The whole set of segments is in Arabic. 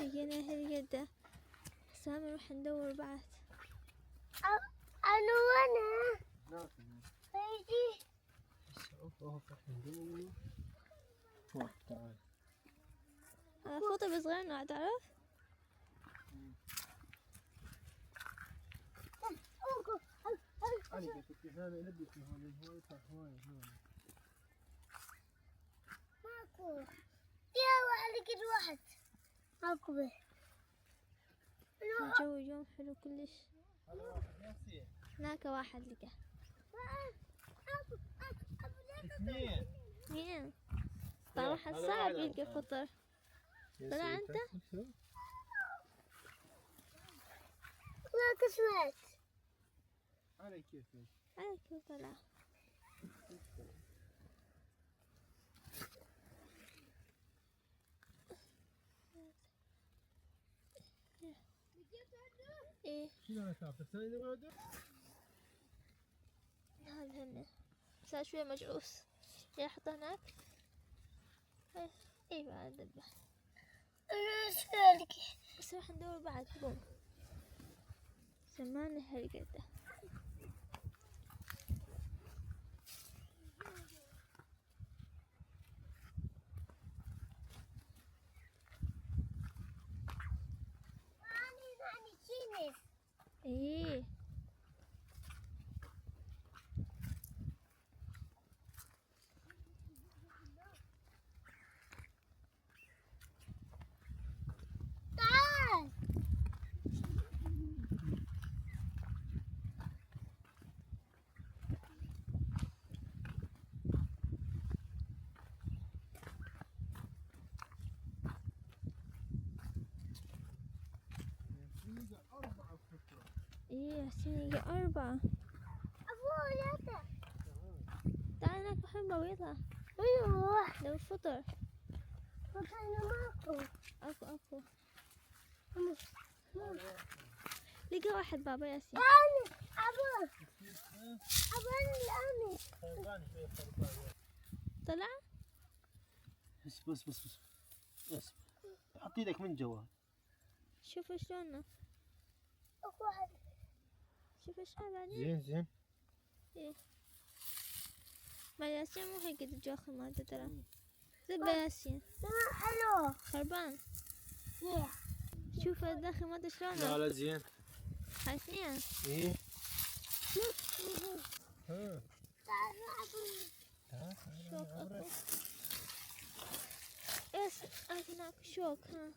لقينا هالقدة. هسه نروح ندور بعد. أنا وأنا هيجي تعال. فوطة صغيرة نوع تعرف؟ ماكو يا واحد لقيت واحد ماكو به. الجو اليوم حلو كلش. هناك واحد لقى. اثنين. طبعا صعب يلقى فطر. طلع انت؟ لا كسرت. على كيفك. على كيف طلع. ايه شنو انا شايف الثاني بعده؟ هذا هنا صار شوية مجعوس. يا حطه هناك. ايه بعد دبه. بس راح ندور بعد. قوم زمان هالقدة. ايه تعال. ايه سنة 4. أبوه يا تعال هناك محمد بيضة. أيوه لو فطر. وكان ماكو. اكو لقى واحد بابا ياسين. أبوه الآن طلع. بس حط ايدك من جوا. شوف شلونه. أكو واحد. شوف شلون بعدين. زين ايه ما ياسين مو هيك الجوخ مالته ترى. زبا ياسين حلو. خربان. شوف الداخل مالته شلونه. لا زين. هاي اثنين. ايه شوك اكو. ايش هناك شوك ها.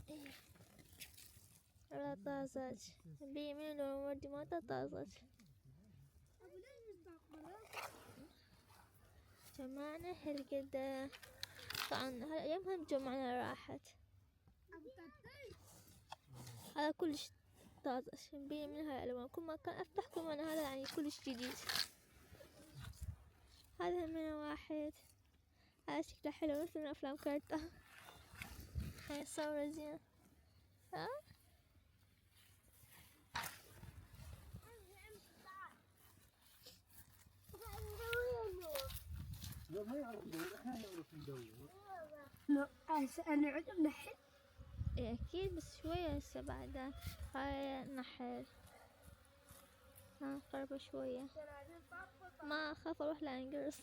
ايه لا طازج. بيمين وردي ما طازج. جمعنا هالقدة. طبعا هالأيام هم جمعنا راحت. هذا كلش طازج. بيه من هاي الألوان. كل ما كان أفتح كل ما هذا يعني كلش جديد. هذا من واحد. هذا شكله حلو مثل من أفلام كرتون. هاي صورة زين. ها لا ما يعرف يدور. احنا نعرف ندور. لا أنا عدم نحل. إيه أكيد بس شوية هسه بعد. هاي نحل. ها قربة شوية. ما أخاف أروح لأنقرص.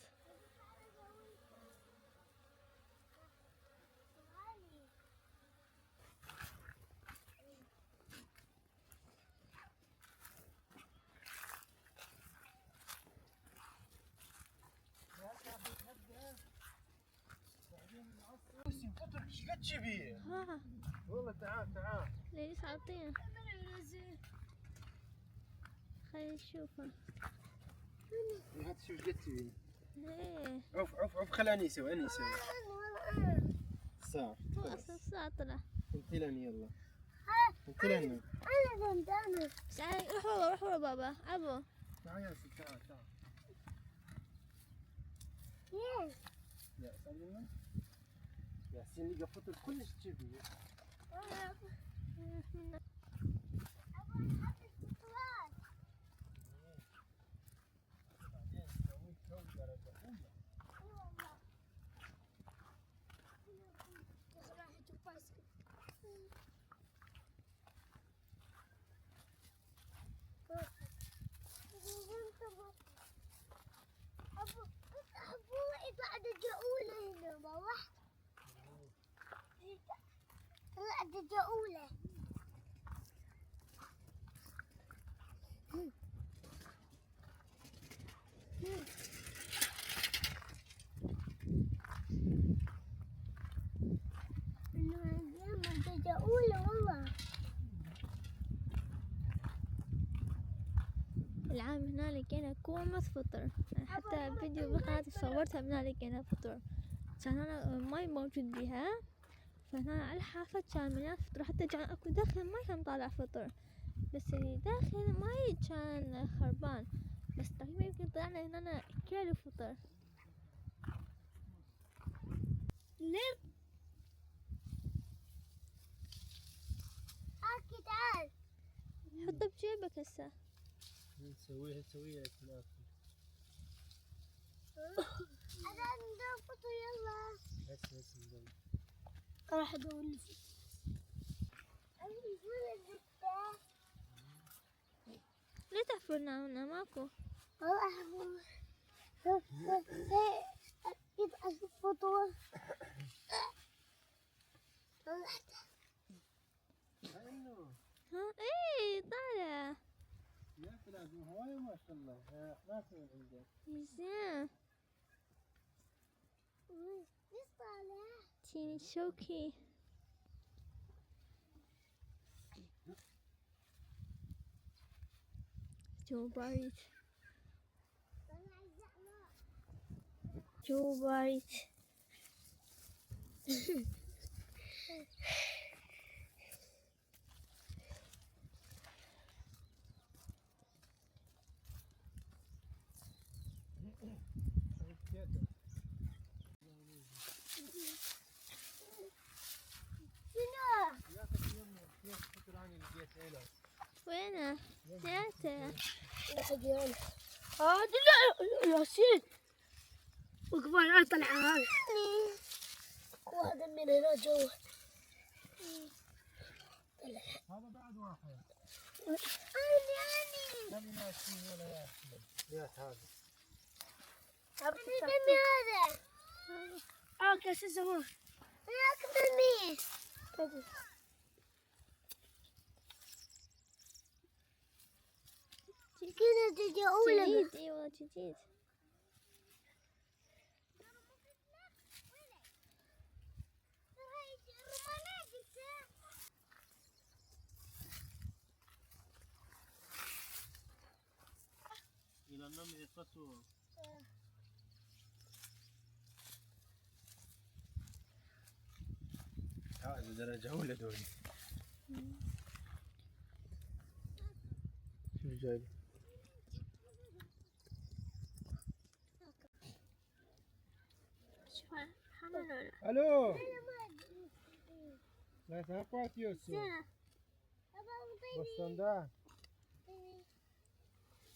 فطر ايش قد تبيه؟ ها والله تعال ليش عاطين. خلي نشوفه. هات شوف ايش قد تبيه. ايه عف خل انيسه صار هو أصلا ساطلة. انت لن يلا انت لن أنا دندانة. روح ورا بابا أبو. تعال ياسين تعال يس. يا سلمى ياسين لقى فطر كلش تبيه. درجة أولى هنا بابا. طلع درجة أولى. أنا درجة أولى والله. العام هنا لقينا كومة فطر، يعني حتى فيديو بالقناة صورتها من هنا لقينا فطر. كان هنا ماي موجود بيها، فهنا على الحافة كان مليان فطر، حتى كان اكو داخل الماي كان طالع فطر، بس اللي داخل الماي كان خربان. بس تقريبا يمكن طلعنا هنا كيلو فطر. ليه؟ هاكي تعال. حطه بجيبك هسه. نسويها لك ناكل. أنا عندي فطور يلا. هسه نسوي. راح أدور لي أبي فول الزبدة. ليه تحفرنا هنا ماكو؟ والله يبقى الفطور. انه ها ايه طالع. يا اخي لازم هوايه ما شاء الله. ما في عندك. زين. ليش طالع؟ تيني شوكي. جو بارد. جو بارد. وينه؟ ثلاثة. هذا لا ياسين. وكمان أنا طلع هذا. وهذا من هنا جوا. هذا بعد واحد. أنا كم ياسين ولا ياسين؟ يا هذا. دمي هذا. كاس الزمان. أنا دمي. كذا تجي أولى. جديد اي والله جديد. إلى النوم يقصوا. هذا درجة أولى دولي. شوف جاي. شوف حمل. ألو. لا تهقوات يوسف. بستندان.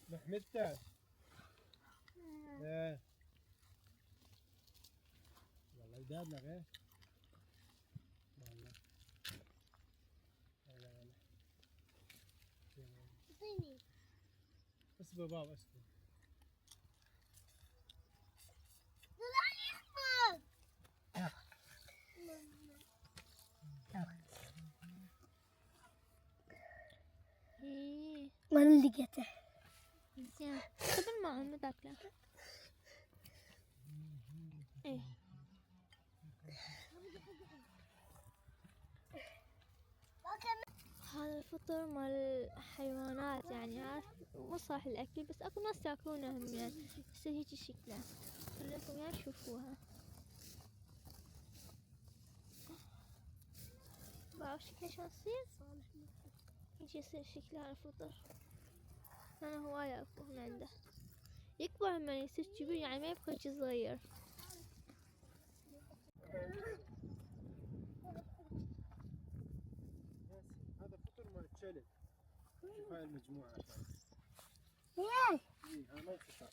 محمدتك. ايه. والله يدابنا غير. والله. اعطيني. اصبر بابا اصبر. طلع لي احمر. ايه ما لقيته. زين. خذ الماء ما تاكله. ايه. هذا الفطر مال الحيوانات، يعني عارف مو صح الأكل، بس أكو ناس ياكلونه هم يعني، بس هيجي شكله. خليكم يعني تشوفوها. بعرف شكله شلون يصير؟ هيجي يصير شكله الفطر. أنا هواية أكو هنا عنده. يكبر لما يصير كبير، يعني ما يبقى شي صغير. هذا فطر مال الشلل. شوف هاي المجموعة. ايه. هاي ما ينفع.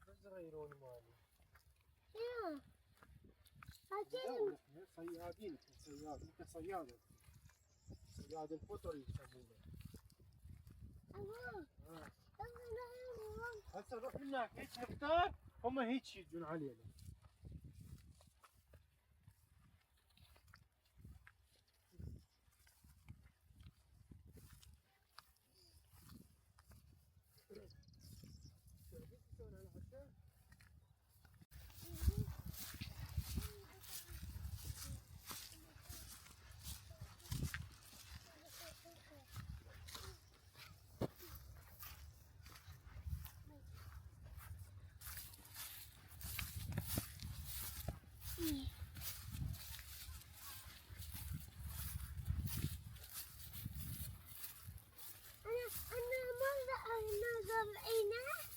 بس غيرون مالي. ايه. ندور احنا صيادين، احنا صياد، انت صياد. صياد الفطر يسمونه. هسه نروح هناك هيك نختار، هم هيك يجون علينا.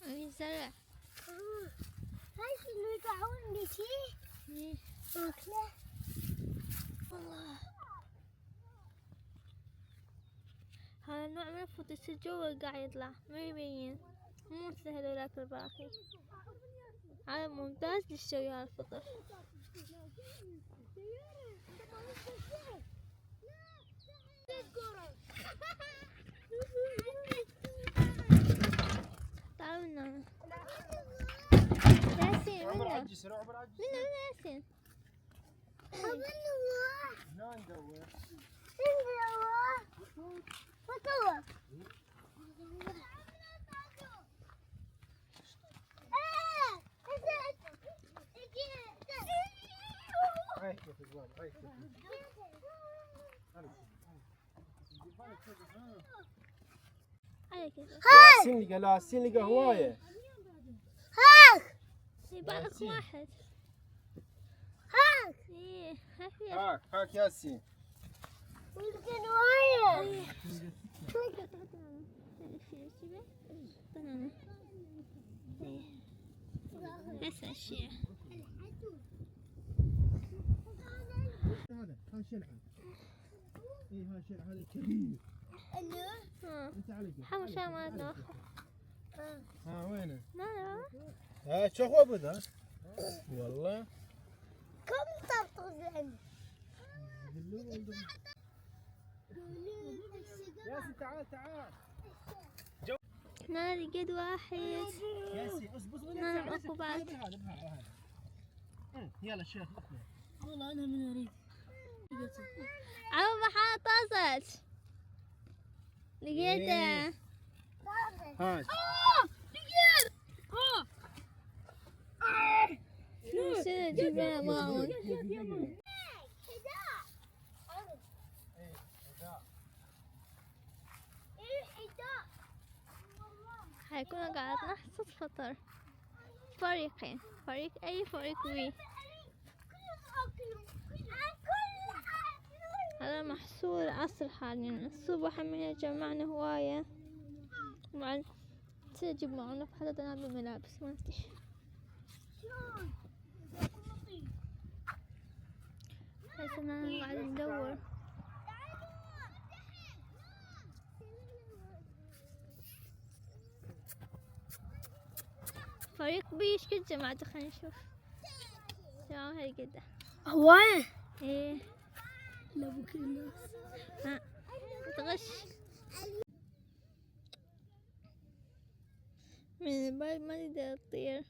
أي زرع. هاي شنو يقعون لي شي؟ إيه. أكله. والله هذا النوع من الفطيس جوا قاعد يطلع ما يبين، مو سهل ولاك الباقي. هذا ممتاز للشوي هذا الفطر. تعالوا هنا. ياسين عمر منو؟ عجز، عمر عجز. منو ياسين؟ هنا ندور. هاي كيف الزوال، هاي كيف. على كيف؟ ياسين لقى، لا ياسين لقى هواية. يبالك واحد. ايه هاي هاك ياسين. هسه الشيء هذا شلعة. اي هاي شلعة، هذا كبير. انت عليك. حمشة ما ناخذ. ها وينه؟ لا ها شوفوا بدا. والله. كم تطلع؟ ياسين تعال تعال. ما لقيت واحد. ياسين اصبر نعم اكو بعد. يلا شيخ. والله أنا من أريد. عم محاطصت. لقيته. هاي. شنو جبنا معون؟ حيكون قاعد نحصد فطر فريقين، فريق A فريق B. هذا محصول عصر حاليا. الصبح من جمعنا هواية مع تجيب معنا في حتى تنام بالملابس ما أدري. بس أنا قاعد ندور. فريق بي ايش قد جماعته؟ خلينا نشوف. تمام هاي قده. هواية. ايه لا بكل الناس. ها تغش من الباب ما تقدر تطير.